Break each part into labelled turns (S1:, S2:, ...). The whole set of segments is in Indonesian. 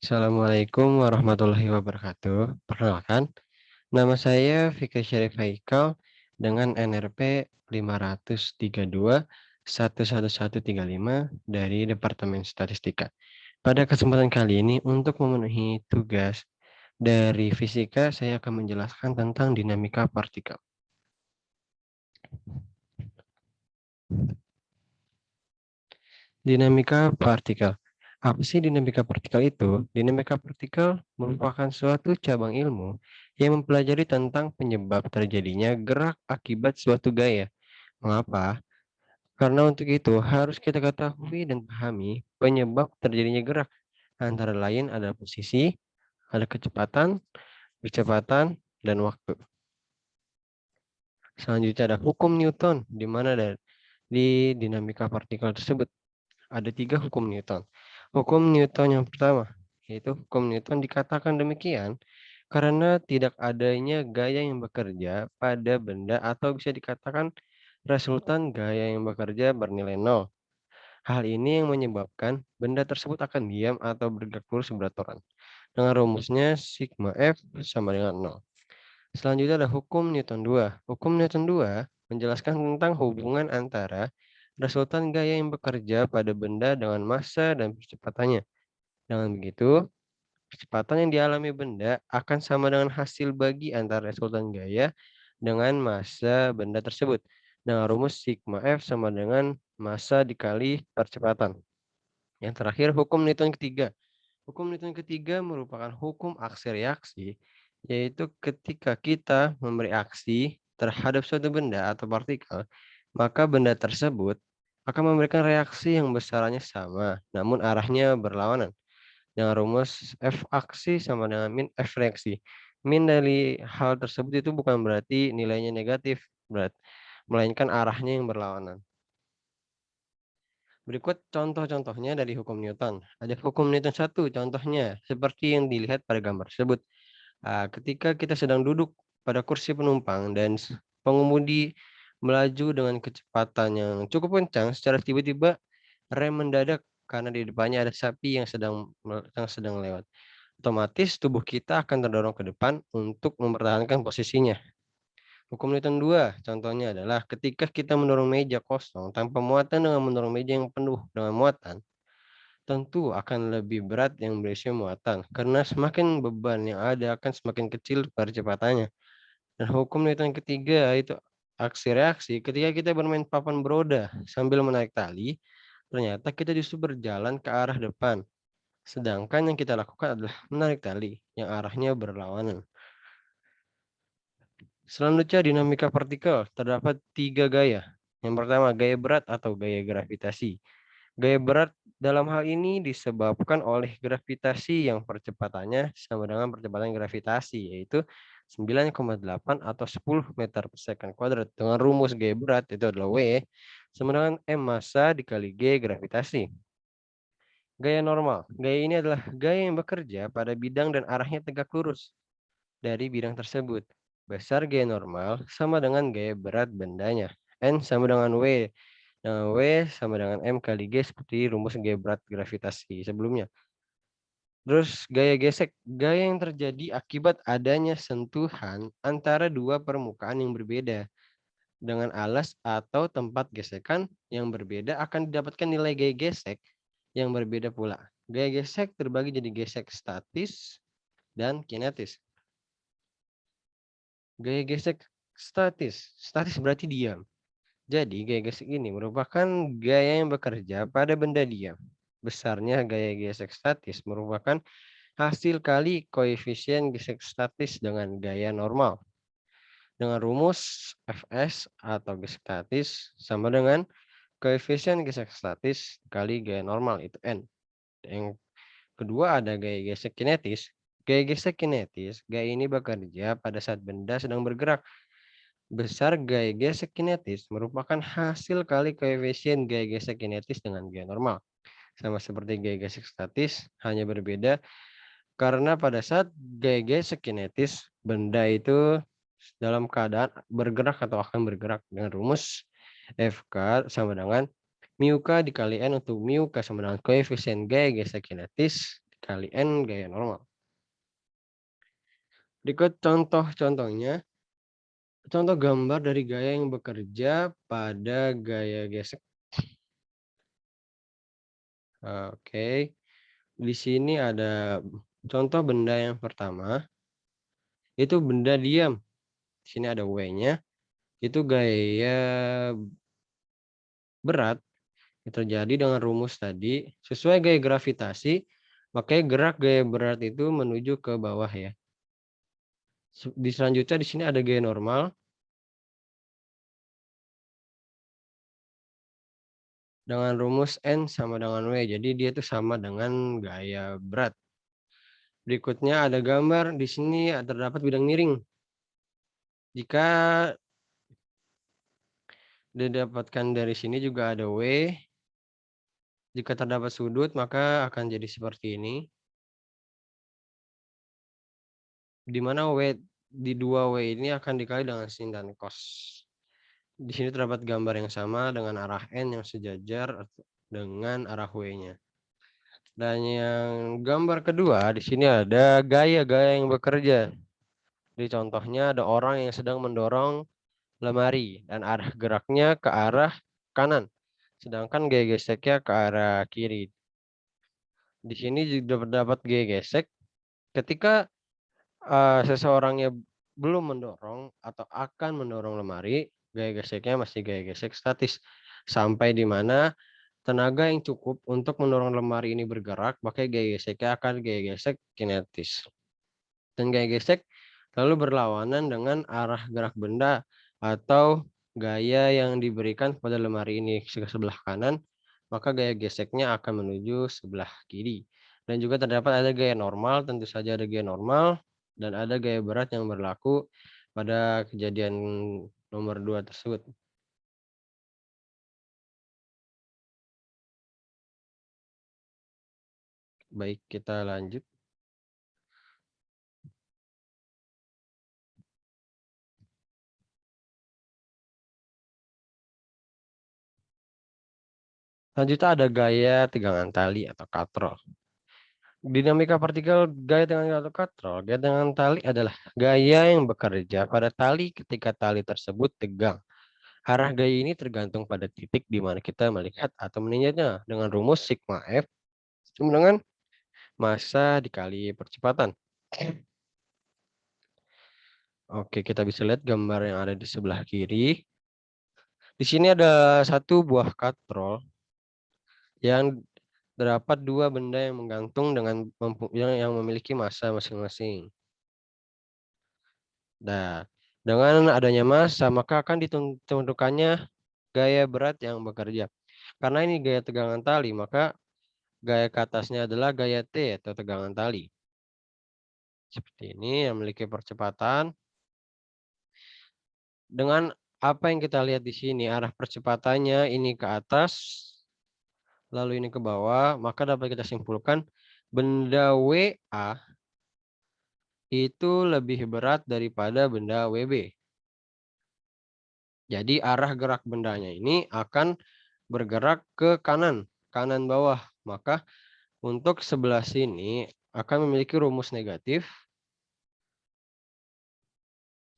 S1: Assalamualaikum warahmatullahi wabarakatuh. Perkenalkan, nama saya Fikri Syarif Haikal dengan NRP 532 11135 dari Departemen Statistika. Pada kesempatan kali ini untuk memenuhi tugas dari fisika, saya akan menjelaskan tentang dinamika partikel. Dinamika partikel. Apa sih dinamika partikel itu? Dinamika partikel merupakan suatu cabang ilmu yang mempelajari tentang penyebab terjadinya gerak akibat suatu gaya. Mengapa? Karena untuk itu harus kita ketahui dan pahami penyebab terjadinya gerak. Antara lain ada posisi, ada kecepatan, dan waktu. Selanjutnya ada hukum Newton, di mana di dinamika partikel tersebut ada 3 hukum Newton. Hukum Newton yang pertama, yaitu hukum Newton dikatakan demikian karena tidak adanya gaya yang bekerja pada benda atau bisa dikatakan resultan gaya yang bekerja bernilai nol. Hal ini yang menyebabkan benda tersebut akan diam atau bergerak lurus beraturan. Dengan rumusnya sigma F sama dengan nol. Selanjutnya ada hukum Newton 2. Hukum Newton 2 menjelaskan tentang hubungan antara resultan gaya yang bekerja pada benda dengan massa dan percepatannya. Dengan begitu, kecepatan yang dialami benda akan sama dengan hasil bagi antara resultan gaya dengan massa benda tersebut. Dengan rumus sigma F sama dengan massa dikali percepatan. Yang terakhir, hukum Newton ketiga. Hukum Newton ketiga merupakan hukum aksi reaksi, yaitu ketika kita memberi aksi terhadap suatu benda atau partikel, maka benda tersebut akan memberikan reaksi yang besarannya sama, namun arahnya berlawanan. Dengan rumus F aksi sama dengan min F reaksi. Min dari hal tersebut itu bukan berarti nilainya negatif, melainkan arahnya yang berlawanan. Berikut contoh-contohnya dari hukum Newton. Ada hukum Newton 1, contohnya seperti yang dilihat pada gambar tersebut. Ketika kita sedang duduk pada kursi penumpang dan pengemudi melaju dengan kecepatan yang cukup kencang, secara tiba-tiba rem mendadak karena di depannya ada sapi yang sedang lewat. Otomatis tubuh kita akan terdorong ke depan untuk mempertahankan posisinya. Hukum Newton 2 contohnya adalah ketika kita mendorong meja kosong tanpa muatan dengan mendorong meja yang penuh dengan muatan, tentu akan lebih berat yang berisi muatan, karena semakin beban yang ada akan semakin kecil percepatannya. Dan hukum Newton ketiga yaitu aksi reaksi, ketika kita bermain papan beroda sambil menarik tali, ternyata kita justru berjalan ke arah depan. Sedangkan yang kita lakukan adalah menarik tali yang arahnya berlawanan. Selanjutnya dinamika partikel, terdapat 3 gaya. Yang pertama gaya berat atau gaya gravitasi. Gaya berat dalam hal ini disebabkan oleh gravitasi yang percepatannya sama dengan percepatan gravitasi, yaitu 9,8 atau 10 meter per second kuadrat. Dengan rumus gaya berat itu adalah W sama dengan M massa dikali G gravitasi. Gaya normal. Gaya ini adalah gaya yang bekerja pada bidang dan arahnya tegak lurus dari bidang tersebut. Besar gaya normal sama dengan gaya berat bendanya. N sama dengan W. W sama dengan M kali G seperti rumus gaya berat gravitasi sebelumnya. Terus gaya gesek, gaya yang terjadi akibat adanya sentuhan antara dua permukaan yang berbeda. Dengan alas atau tempat gesekan yang berbeda akan didapatkan nilai gaya gesek yang berbeda pula. Gaya gesek terbagi jadi gesek statis dan kinetis. Gaya gesek statis, statis berarti diam. Jadi gaya gesek ini merupakan gaya yang bekerja pada benda diam. Besarnya gaya gesek statis merupakan hasil kali koefisien gesek statis dengan gaya normal. Dengan rumus Fs atau gesek statis sama dengan koefisien gesek statis kali gaya normal itu N. Yang kedua ada gaya gesek kinetis. Gaya gesek kinetis, gaya ini bekerja pada saat benda sedang bergerak. Besar gaya gesek kinetis merupakan hasil kali koefisien gaya gesek kinetis dengan gaya normal. Sama seperti gaya gesek statis, hanya berbeda karena pada saat gaya gesek kinetis, benda itu dalam keadaan bergerak atau akan bergerak dengan rumus Fk sama dengan mu k dikali N, untuk mu k sama dengan koefisien gaya gesek kinetis dikali N gaya normal. Berikut contoh-contohnya. Contoh gambar dari gaya yang bekerja pada gaya gesek. Oke. Di sini ada contoh benda yang pertama, itu benda diam. Di sini ada W-nya, itu gaya berat yang terjadi dengan rumus tadi, sesuai gaya gravitasi, makanya gerak gaya berat itu menuju ke bawah ya. Di selanjutnya di sini ada gaya normal, dengan rumus N sama dengan W, jadi dia itu sama dengan gaya berat. Berikutnya ada gambar, di sini terdapat bidang miring. Jika didapatkan dari sini juga ada W, jika terdapat sudut maka akan jadi seperti ini. Di mana W di 2W ini akan dikali dengan sin dan cos. Di sini terdapat gambar yang sama dengan arah N yang sejajar dengan arah W-nya. Dan yang gambar kedua, di sini ada gaya-gaya yang bekerja. Di contohnya ada orang yang sedang mendorong lemari dan arah geraknya ke arah kanan, sedangkan gaya geseknya ke arah kiri. Di sini juga terdapat gaya gesek ketika seseorangnya belum mendorong atau akan mendorong lemari, gaya geseknya masih gaya gesek statis. Sampai di mana tenaga yang cukup untuk mendorong lemari ini bergerak, maka gaya geseknya akan gaya gesek kinetis. Dan gaya gesek lalu berlawanan dengan arah gerak benda atau gaya yang diberikan pada lemari ini ke sebelah kanan, maka gaya geseknya akan menuju sebelah kiri. Dan juga terdapat ada gaya normal, tentu saja ada gaya normal, dan ada gaya berat yang berlaku pada kejadian nomor 2 tersebut. Baik, kita lanjut. Selanjutnya ada gaya tegangan tali atau katrol. Dinamika partikel gaya tegangan atau katrol. Gaya tegangan tali adalah gaya yang bekerja pada tali ketika tali tersebut tegang. Arah gaya ini tergantung pada titik di mana kita melihat atau meninjaunya dengan rumus sigma F sama dengan massa dikali percepatan. Oke, kita bisa lihat gambar yang ada di sebelah kiri. Di sini ada satu buah katrol yang terdapat dua benda yang menggantung dengan yang memiliki massa masing-masing. Nah, dengan adanya massa maka akan ditentukannya gaya berat yang bekerja. Karena ini gaya tegangan tali, maka gaya ke atasnya adalah gaya T atau tegangan tali. Seperti ini yang memiliki percepatan. Dengan apa yang kita lihat di sini, arah percepatannya ini ke atas, lalu ini ke bawah, maka dapat kita simpulkan benda WA itu lebih berat daripada benda WB. Jadi arah gerak bendanya ini akan bergerak ke kanan, kanan bawah. Maka untuk sebelah sini akan memiliki rumus negatif,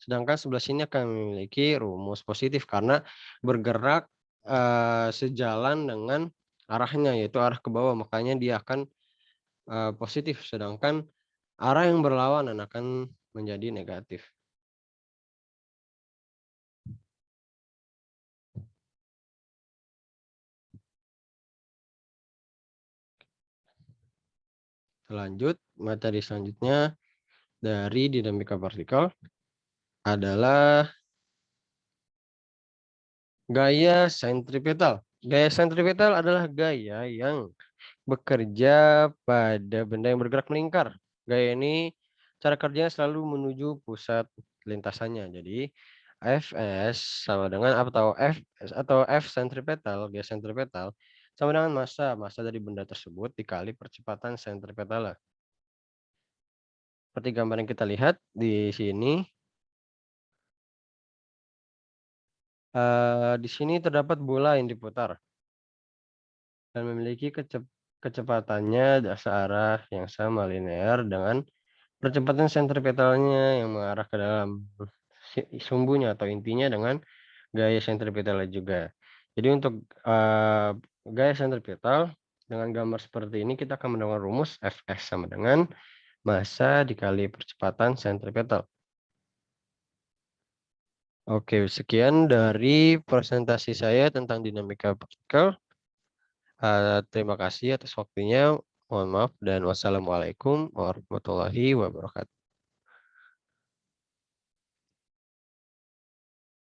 S1: sedangkan sebelah sini akan memiliki rumus positif karena bergerak sejalan dengan arahnya, yaitu arah ke bawah, makanya dia akan positif, sedangkan arah yang berlawanan akan menjadi negatif. Lanjut, materi selanjutnya dari dinamika partikel adalah gaya sentripetal. Gaya sentripetal adalah gaya yang bekerja pada benda yang bergerak melingkar. Gaya ini cara kerjanya selalu menuju pusat lintasannya. Jadi Fs sama dengan F sentripetal, gaya sentripetal sama dengan massa dari benda tersebut dikali percepatan sentripetal. Seperti gambar yang kita lihat di sini. Di sini terdapat bola yang diputar dan memiliki kecepatannya searah yang sama linear dengan percepatan sentripetalnya yang mengarah ke dalam sumbunya atau intinya dengan gaya sentripetalnya juga. Jadi untuk, gaya sentripetal dengan gambar seperti ini kita akan menemukan rumus Fs sama dengan massa dikali percepatan sentripetal. Oke, sekian dari presentasi saya tentang dinamika partikel. Terima kasih atas waktunya. Mohon maaf dan wassalamualaikum warahmatullahi wabarakatuh.